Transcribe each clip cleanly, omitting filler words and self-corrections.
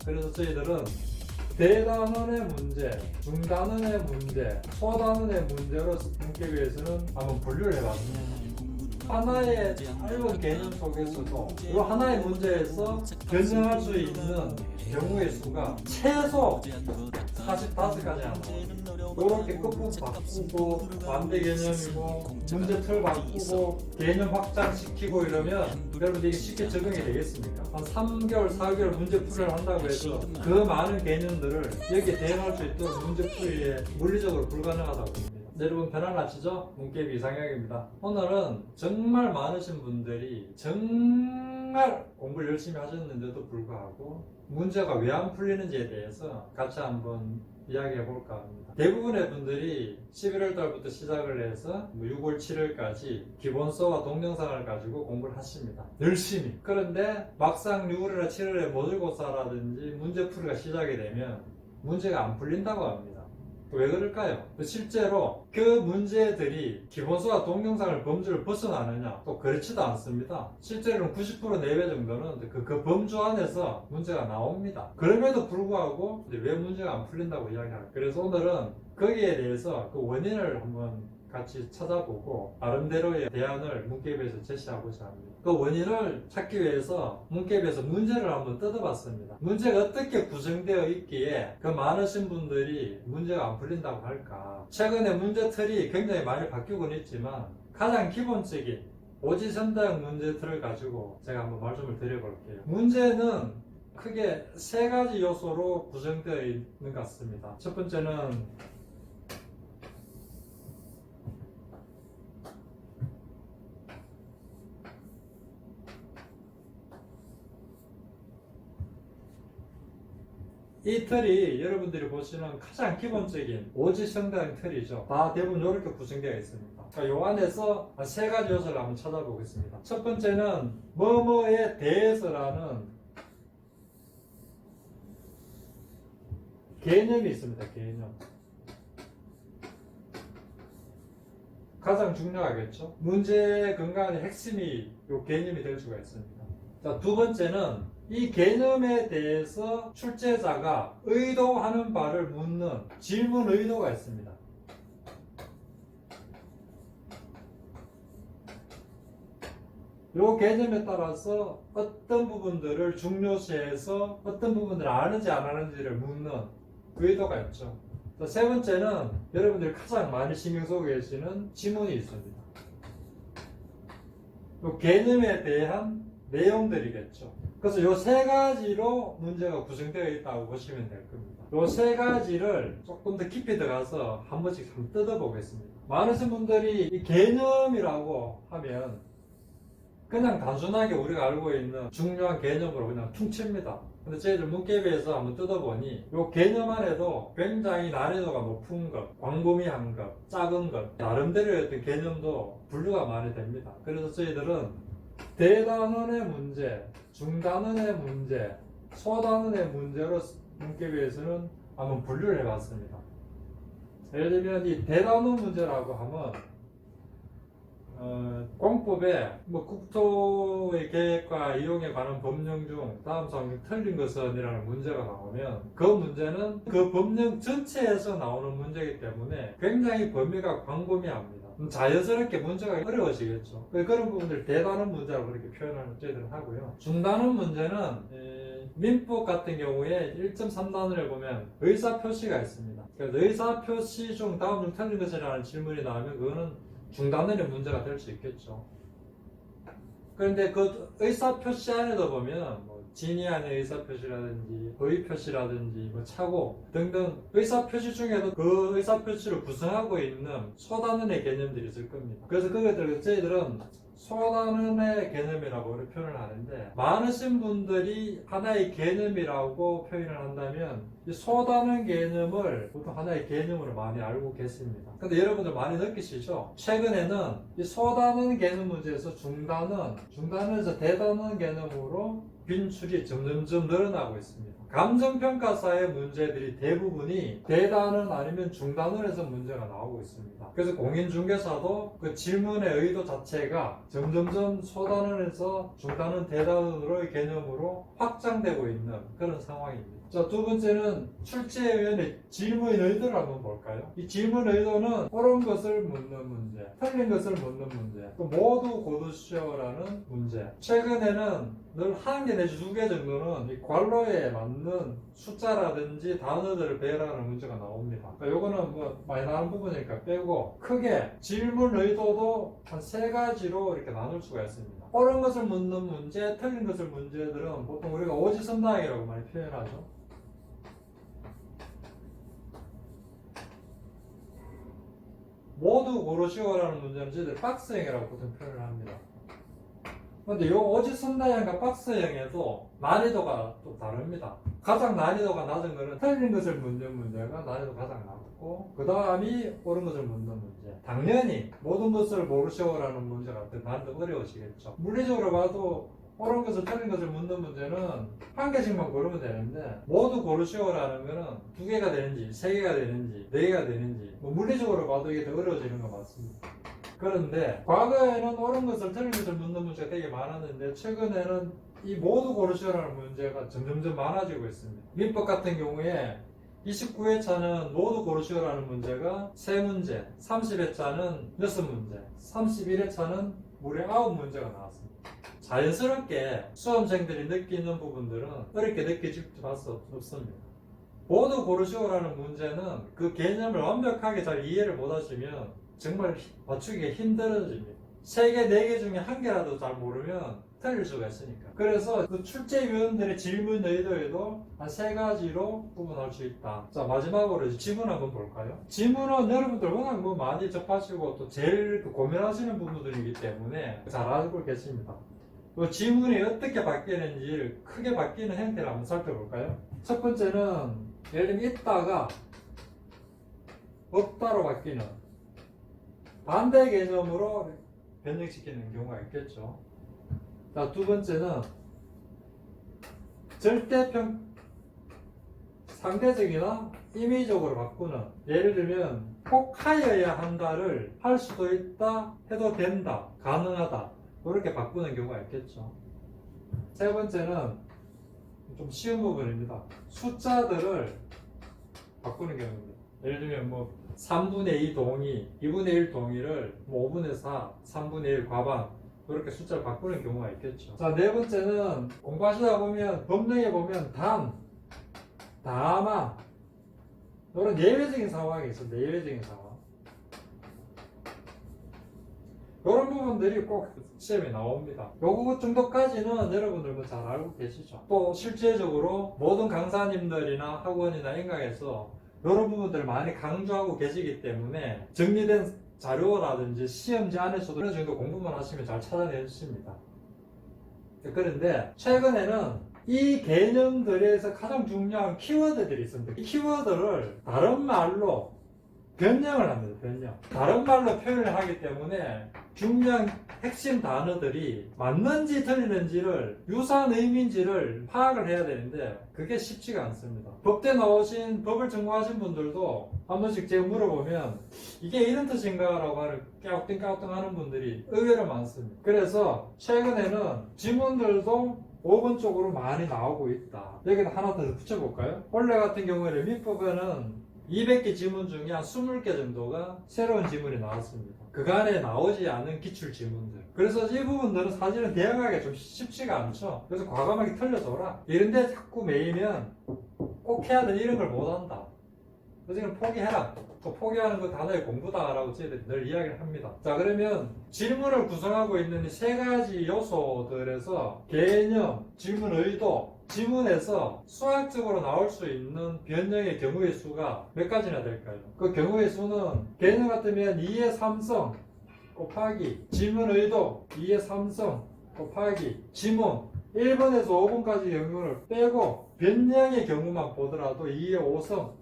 그래서 저희들은 대단원의 문제, 중단원의 문제, 소단원의 문제로 문계부에서는 한번 분류를 해봤습니다. 하나의 짧은 개념 속에서도 이 하나의 문제에서 변형할 수 있는 경우의 수가 최소 45가지 나옵니다. 이렇게 끝부분 바꾸고 반대 개념이고 문제 틀 바꾸고 개념 확장시키고 이러면 여러분들이 쉽게 적용이 되겠습니까? 한 3개월, 4개월 문제 풀이를 한다고 해서 그 많은 개념들을 여기에 대응할 수 있도록 문제 풀이에 물리적으로 불가능하다고 봅니다. 여러분 편안하시죠? 문깨비 이상혁입니다. 오늘은 정말 많으신 분들이 정말 공부를 열심히 하셨는데도 불구하고 문제가 왜 안 풀리는지에 대해서 같이 한번 이야기해 볼까 합니다. 대부분의 분들이 11월 달부터 시작을 해서 6월 7일까지 기본서와 동영상을 가지고 공부를 하십니다. 열심히. 그런데 막상 6월이나 7월에 모의고사라든지 문제풀이가 시작이 되면 문제가 안 풀린다고 합니다. 왜 그럴까요? 실제로 그 문제들이 기본서와 동영상을 범주를 벗어나느냐? 또 그렇지도 않습니다. 실제로는 90% 내외 정도는 그 범주 안에서 문제가 나옵니다. 그럼에도 불구하고 왜 문제가 안 풀린다고 이야기할까요? 그래서 오늘은 거기에 대해서 그 원인을 한번 같이 찾아보고 나름대로의 대안을 문깨비에서 제시하고자 합니다. 그 원인을 찾기 위해서 문깨비에서 문제를 한번 뜯어봤습니다. 문제가 어떻게 구성되어 있기에 그 많으신 분들이 문제가 안 풀린다고 할까? 최근에 문제 틀이 굉장히 많이 바뀌곤 있지만 가장 기본적인 오지선다형 문제 틀을 가지고 제가 한번 말씀을 드려볼게요. 문제는 크게 세 가지 요소로 구성되어 있는 것 같습니다. 첫 번째는 이 틀이 여러분들이 보시는 가장 기본적인 오지성당 틀이죠. 다 대부분 이렇게 구성되어 있습니다. 이 안에서 세 가지 요소를 한번 찾아보겠습니다. 첫 번째는 뭐뭐에 대해서라는 개념이 있습니다. 개념. 가장 중요하겠죠. 문제 근간의 핵심이 이 개념이 될 수가 있습니다. 자, 두 번째는 이 개념에 대해서 출제자가 의도하는 바를 묻는 질문 의도가 있습니다. 이 개념에 따라서 어떤 부분들을 중요시해서 어떤 부분들을 아는지 안 아는지를 묻는 의도가 있죠. 세 번째는 여러분들이 가장 많이 신경 쓰고 계시는 지문이 있습니다. 이 개념에 대한 내용들이겠죠. 그래서 이 세 가지로 문제가 구성되어 있다고 보시면 될 겁니다. 이 세 가지를 조금 더 깊이 들어가서 한 번씩 한번 뜯어보겠습니다. 많으신 분들이 이 개념이라고 하면 그냥 단순하게 우리가 알고 있는 중요한 개념으로 그냥 퉁칩니다. 근데 저희들 문깨비에서 한번 뜯어보니 이 개념 안에도 굉장히 난이도가 높은 것, 광범위한 것, 작은 것, 나름대로의 어떤 개념도 분류가 많이 됩니다. 그래서 저희들은 대단원의 문제, 중단원의 문제, 소단원의 문제로 문깨비에서는 한번 분류를 해봤습니다. 예를 들면 이 대단원 문제라고 하면 공법에 국토의 계획과 이용에 관한 법령 중 다음 사항 틀린 것은이라는 문제가 나오면 그 문제는 그 법령 전체에서 나오는 문제이기 때문에 굉장히 범위가 광범위합니다. 자연스럽게 문제가 어려워지겠죠. 그런 부분들 대단원 문제라고 그렇게 표현을 저희들은 하고요. 중단원 문제는 민법 같은 경우에 1.3단원에 보면 의사표시가 있습니다. 그래서 의사표시 중 다음 중 틀린 것이라는 질문이 나오면 그거는 중단원의 문제가 될 수 있겠죠. 그런데 그 의사표시 안에도 보면 진의안의 의사표시라든지 의표시라든지 착오 등등 의사표시 중에도 그 의사표시를 구성하고 있는 소단원의 개념들이 있을 겁니다. 그래서 그것들을 저희들은 소단원의 개념이라고 표현을 하는데 많으신 분들이 하나의 개념이라고 표현을 한다면 이 소단원 개념을 보통 하나의 개념으로 많이 알고 계십니다. 근데 여러분들 많이 느끼시죠? 최근에는 이 소단원 개념 문제에서 중단원에서 대단원 개념으로 빈출이 점점점 늘어나고 있습니다. 감정평가사의 문제들이 대부분이 대단원 아니면 중단원에서 문제가 나오고 있습니다. 그래서 공인중개사도 그 질문의 의도 자체가 점점점 소단원에서 중단원, 대단원으로의 개념으로 확장되고 있는 그런 상황입니다. 자, 두 번째는 출제위원회 질문 의도를 한번 볼까요? 이 질문 의도는 옳은 것을 묻는 문제, 틀린 것을 묻는 문제, 또 모두 고르시오라는 문제. 최근에는 늘 한 개 내지 두 개 정도는 이 괄호에 맞는 숫자라든지 단어들을 배열하는 문제가 나옵니다. 그러니까 요거는 뭐 많이 나오는 부분이니까 빼고 크게 질문 의도도 한 세 가지로 이렇게 나눌 수가 있습니다. 옳은 것을 묻는 문제, 틀린 것을 문제들은 보통 우리가 오지선다항이라고 많이 표현하죠. 모두 고르시오라는 문제는 저희들 박스형이라고 보통 표현을 합니다. 근데 이 오지선다형과 박스형에도 난이도가 또 다릅니다. 가장 난이도가 낮은 거는 틀린 것을 묻는 문제가 난이도가 가장 낮고 그 다음이 옳은 것을 묻는 문제. 당연히 모든 것을 고르시오라는 문제가 더 난이도 어려우시겠죠. 물리적으로 봐도 옳은 것을 틀린 것을 묻는 문제는 한 개씩만 고르면 되는데 모두 고르시오라는 거는 두 개가 되는지 세 개가 되는지 네 개가 되는지 뭐 물리적으로 봐도 이게 더 어려워지는 것 같습니다. 그런데 과거에는 옳은 것을 틀린 것을 묻는 문제가 되게 많았는데 최근에는 이 모두 고르시오라는 문제가 점점점 많아지고 있습니다. 민법 같은 경우에 29회차는 모두 고르시오라는 문제가 3문제, 30회차는 6문제, 31회차는 무려 9문제가 나왔습니다. 자연스럽게 수험생들이 느끼는 부분들은 어렵게 느끼실 수 없습니다. 모두 고르시오라는 문제는 그 개념을 완벽하게 잘 이해를 못하시면 정말 맞추기가 힘들어집니다. 3개, 4개 중에 한 개라도 잘 모르면 틀릴 수가 있으니까. 그래서 그 출제위원들의 질문 의도에도 한 3가지로 구분할 수 있다. 자, 마지막으로 지문 한번 볼까요? 지문은 여러분들 워낙 뭐 많이 접하시고 또 제일 고민하시는 부분들이기 때문에 잘 알고 계십니다. 그 지문이 어떻게 바뀌는지 크게 바뀌는 형태를 한번 살펴볼까요? 첫 번째는 예를 들면 있다가 없다로 바뀌는 반대 개념으로 변형시키는 경우가 있겠죠. 자, 두 번째는 상대적이나 임의적으로 바꾸는, 예를 들면 꼭 하여야 한다를 할 수도 있다, 해도 된다, 가능하다 이렇게 바꾸는 경우가 있겠죠. 세 번째는 좀 쉬운 부분입니다. 숫자들을 바꾸는 경우입니다. 예를 들면 뭐 3분의 2 동의, 2분의 1 동의를 5분의 4, 3분의 1 과반 이렇게 숫자를 바꾸는 경우가 있겠죠. 자, 네 번째는 공부하시다 보면 법령에 보면 단, 다만 이런 예외적인 상황이 있습니다. 예외적인 상황. 이런 부분들이 꼭 시험에 나옵니다. 요거 정도까지는 여러분들 뭐 잘 알고 계시죠. 또 실제적으로 모든 강사님들이나 학원이나 인강에서 이런 부분들을 많이 강조하고 계시기 때문에 정리된 자료라든지 시험지 안에서도 어느 정도 공부만 하시면 잘 찾아내십니다. 그런데 최근에는 이 개념들에서 가장 중요한 키워드들이 있습니다. 이 키워드를 다른 말로 변형을 합니다. 변형. 다른 말로 표현을 하기 때문에 중요한 핵심 단어들이 맞는지 틀리는지를, 유사한 의미인지를 파악을 해야 되는데 그게 쉽지가 않습니다. 법대 나오신, 법을 전공하신 분들도 한 번씩 제가 물어보면 이게 이런 뜻인가 라고 하는 깨우뚱깨우뚱 하는 분들이 의외로 많습니다. 그래서 최근에는 지문들도 5번 쪽으로 많이 나오고 있다. 여기다 하나 더 붙여볼까요? 원래 같은 경우에는 민법에는 200개 지문 중에 한 20개 정도가 새로운 지문이 나왔습니다. 그간에 나오지 않은 기출 지문들. 그래서 이 부분들은 사실은 대응하기가 좀 쉽지가 않죠. 그래서 과감하게 틀려줘라. 이런데 자꾸 매이면 꼭 해야 되는 이런 걸 못한다. 그래서 이건 포기해라. 또 포기하는 거 단어의 공부다라고 저희들이 늘 이야기를 합니다. 자, 그러면 질문을 구성하고 있는 이 3가지 요소들에서 개념, 질문 의도, 지문에서 수학적으로 나올 수 있는 변형의 경우의 수가 몇 가지나 될까요? 그 경우의 수는 개념 같으면 2의 3성 곱하기 지문 의도 2의 3성 곱하기 지문 1번에서 5번까지 경우를 빼고 변형의 경우만 보더라도 2의 5성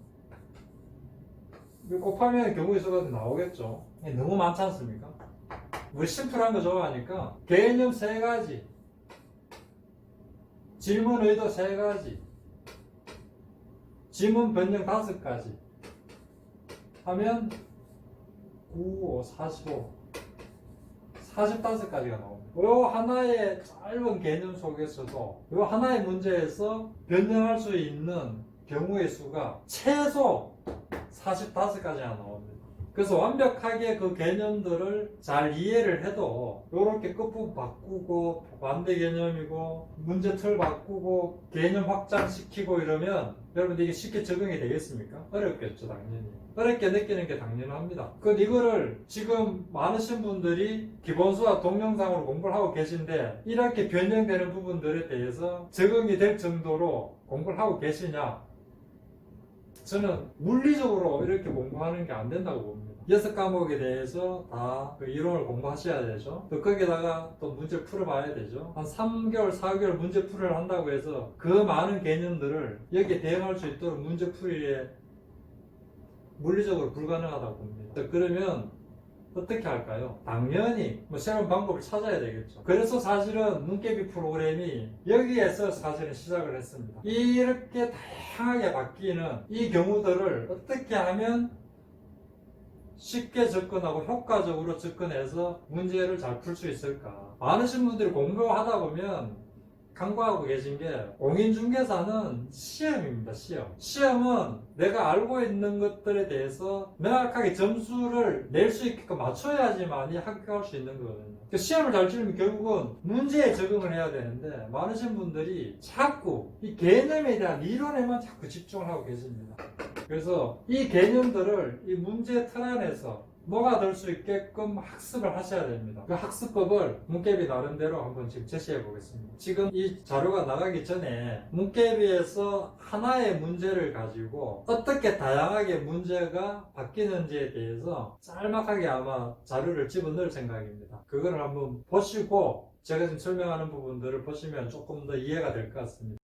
곱하면 경우의 수가 나오겠죠. 너무 많지 않습니까? 우리 심플한 거 좋아하니까 개념 3가지, 질문 의도 3가지, 지문 변형 5가지 하면 9, 5, 45 45가지가 나옵니다. 요 하나의 짧은 개념 속에서도 요 하나의 문제에서 변형할 수 있는 경우의 수가 최소 45가지나 나옵니다. 그래서 완벽하게 그 개념들을 잘 이해를 해도 이렇게 끝부분 바꾸고 반대 개념이고 문제틀 바꾸고 개념 확장시키고 이러면 여러분들 이게 쉽게 적용이 되겠습니까? 어렵겠죠, 당연히. 어렵게 느끼는 게 당연합니다. 이거를 지금 많으신 분들이 기본수와 동영상으로 공부를 하고 계신데 이렇게 변형되는 부분들에 대해서 적응이 될 정도로 공부를 하고 계시냐? 저는 물리적으로 이렇게 공부하는 게 안 된다고 봅니다. 6과목에 대해서 다 그 이론을 공부하셔야 되죠. 또 거기다가 또 문제 풀어봐야 되죠. 한 3개월, 4개월 문제 풀이를 한다고 해서 그 많은 개념들을 여기에 대응할 수 있도록 문제 풀이에 물리적으로 불가능하다고 봅니다. 그러면 어떻게 할까요? 당연히 새로운 방법을 찾아야 되겠죠. 그래서 사실은 눈깨비 프로그램이 여기에서 사실은 시작을 했습니다. 이렇게 다양하게 바뀌는 이 경우들을 어떻게 하면 쉽게 접근하고 효과적으로 접근해서 문제를 잘 풀 수 있을까? 많으신 분들이 공부하다 보면 간과하고 계신 게 공인중개사는 시험입니다. 시험은 내가 알고 있는 것들에 대해서 명확하게 점수를 낼 수 있게끔 맞춰야지만이 합격할 수 있는 거거든요. 시험을 잘 치려면 결국은 문제에 적응을 해야 되는데 많으신 분들이 자꾸 이 개념에 대한 이론에만 자꾸 집중을 하고 계십니다. 그래서 이 개념들을 이 문제 틀 안에서 녹아들 수 있게끔 학습을 하셔야 됩니다. 그 학습법을 문깨비 나름대로 한번 지금 제시해 보겠습니다. 지금 이 자료가 나가기 전에 문깨비에서 하나의 문제를 가지고 어떻게 다양하게 문제가 바뀌는지에 대해서 짤막하게 아마 자료를 집어넣을 생각입니다. 그거를 한번 보시고 제가 지금 설명하는 부분들을 보시면 조금 더 이해가 될 것 같습니다.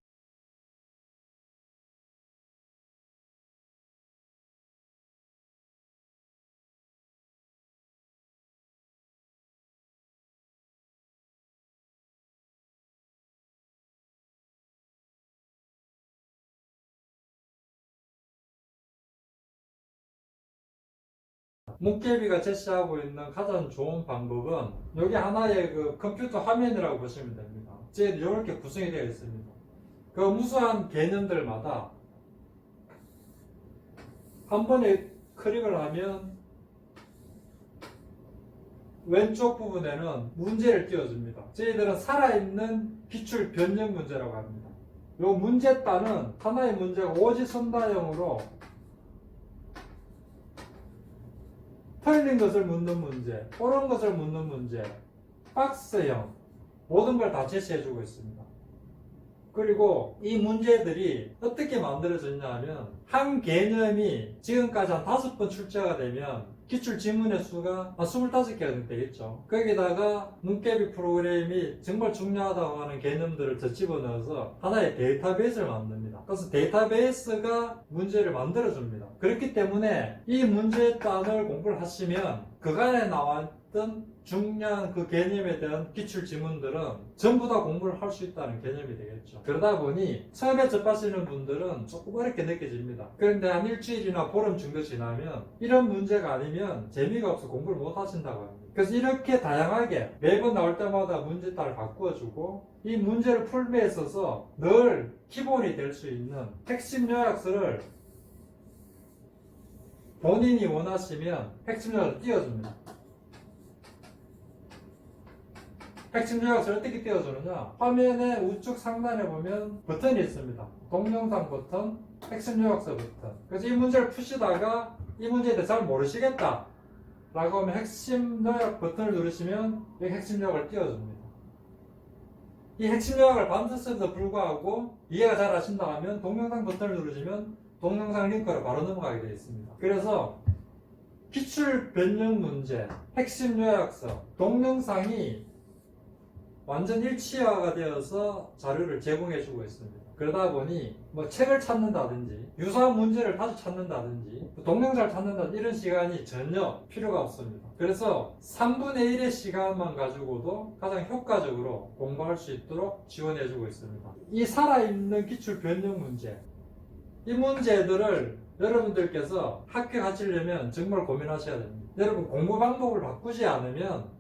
문깨비가 제시하고 있는 가장 좋은 방법은 여기 하나의 그 컴퓨터 화면이라고 보시면 됩니다. 이렇게 구성이 되어 있습니다. 그 무수한 개념들마다 한 번에 클릭을 하면 왼쪽 부분에는 문제를 띄워줍니다. 저희들은 살아있는 기출 변형 문제라고 합니다. 이 문제단은 하나의 문제가 오지선다형으로 틀린 것을 묻는 문제, 옳은 것을 묻는 문제, 박스형 모든 걸 다 제시해주고 있습니다. 그리고 이 문제들이 어떻게 만들어졌냐 하면 한 개념이 지금까지 한 5번 출제가 되면 기출 지문의 수가 한 25개가 되겠죠. 거기다가 문깨비 프로그램이 정말 중요하다고 하는 개념들을 더 집어넣어서 하나의 데이터베이스를 만듭니다. 그래서 데이터베이스가 문제를 만들어줍니다. 그렇기 때문에 이 문제단을 공부를 하시면 그간에 나왔던 중요한 그 개념에 대한 기출 지문들은 전부 다 공부를 할 수 있다는 개념이 되겠죠. 그러다 보니 처음에 접하시는 분들은 조금 어렵게 느껴집니다. 그런데 한 일주일이나 보름 정도 지나면 이런 문제가 아니면 재미가 없어 공부를 못 하신다고 합니다. 그래서 이렇게 다양하게 매번 나올 때마다 문제단을 바꾸어주고 이 문제를 풀기에 있어서 늘 기본이 될 수 있는 핵심 요약서를 본인이 원하시면 핵심 요약을 띄워줍니다. 핵심 요약서를 어떻게 띄워주느냐? 화면의 우측 상단에 보면 버튼이 있습니다. 동영상 버튼, 핵심 요약서 버튼. 그래서 이 문제를 푸시다가 이 문제에 대해 잘 모르시겠다 라고 하면 핵심 요약 버튼을 누르시면 여기 핵심 요약을 띄워줍니다. 이 핵심 요약을 반드시에도 불구하고 이해가 잘 하신다 하면 동영상 버튼을 누르시면 동영상 링크로 바로 넘어가게 되어 있습니다. 그래서 기출 변형 문제, 핵심 요약서, 동영상이 완전 일치화가 되어서 자료를 제공해주고 있습니다. 그러다 보니 책을 찾는다든지 유사한 문제를 다시 찾는다든지 동영상을 찾는다든지 이런 시간이 전혀 필요가 없습니다. 그래서 3분의 1의 시간만 가지고도 가장 효과적으로 공부할 수 있도록 지원해주고 있습니다. 이 살아있는 기출 변형 문제 이 문제들을 여러분들께서 합격하시려면 정말 고민하셔야 됩니다. 여러분 공부 방법을 바꾸지 않으면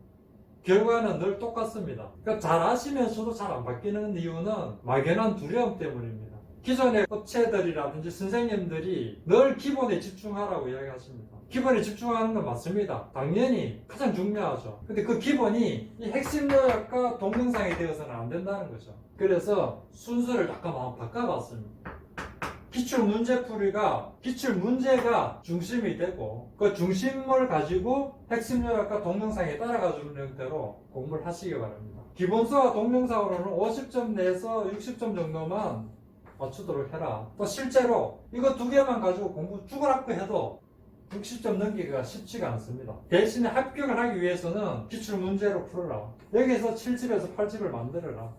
결과는 늘 똑같습니다. 그러니까 잘 아시면서도 잘 안 바뀌는 이유는 막연한 두려움 때문입니다. 기존의 업체들이라든지 선생님들이 늘 기본에 집중하라고 이야기하십니다. 기본에 집중하는 건 맞습니다. 당연히 가장 중요하죠. 근데 그 기본이 이 핵심 요약과 동영상이 되어서는 안 된다는 거죠. 그래서 순서를 약간 한번 바꿔봤습니다. 기출 문제풀이가 기출 문제가 중심이 되고 그 중심을 가지고 핵심 요약과 동영상에 따라가주는 형태로 공부를 하시기 바랍니다. 기본서와 동영상으로는 50점 내에서 60점 정도만 맞추도록 해라. 또 실제로 이거 두 개만 가지고 공부 죽으라고 해도 60점 넘기기가 쉽지가 않습니다. 대신에 합격을 하기 위해서는 기출 문제로 풀어라. 여기서 7집에서 8집을 만들어라.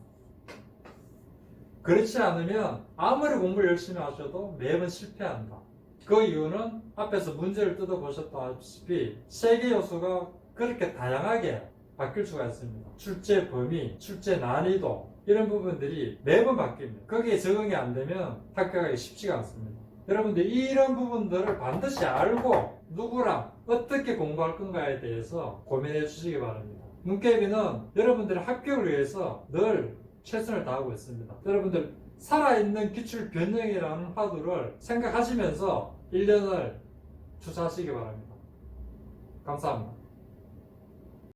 그렇지 않으면 아무리 공부를 열심히 하셔도 매번 실패한다. 그 이유는 앞에서 문제를 뜯어보셨다시피 세개 요소가 그렇게 다양하게 바뀔 수가 있습니다. 출제 범위, 출제 난이도 이런 부분들이 매번 바뀝니다. 거기에 적응이 안 되면 합격하기 쉽지가 않습니다. 여러분들 이런 부분들을 반드시 알고 누구랑 어떻게 공부할 건가에 대해서 고민해 주시기 바랍니다. 문케이비는 여러분들의 합격을 위해서 늘 최선을 다하고 있습니다. 여러분들 살아있는 기출 변형이라는 화두를 생각하시면서 1년을 투자하시기 바랍니다. 감사합니다.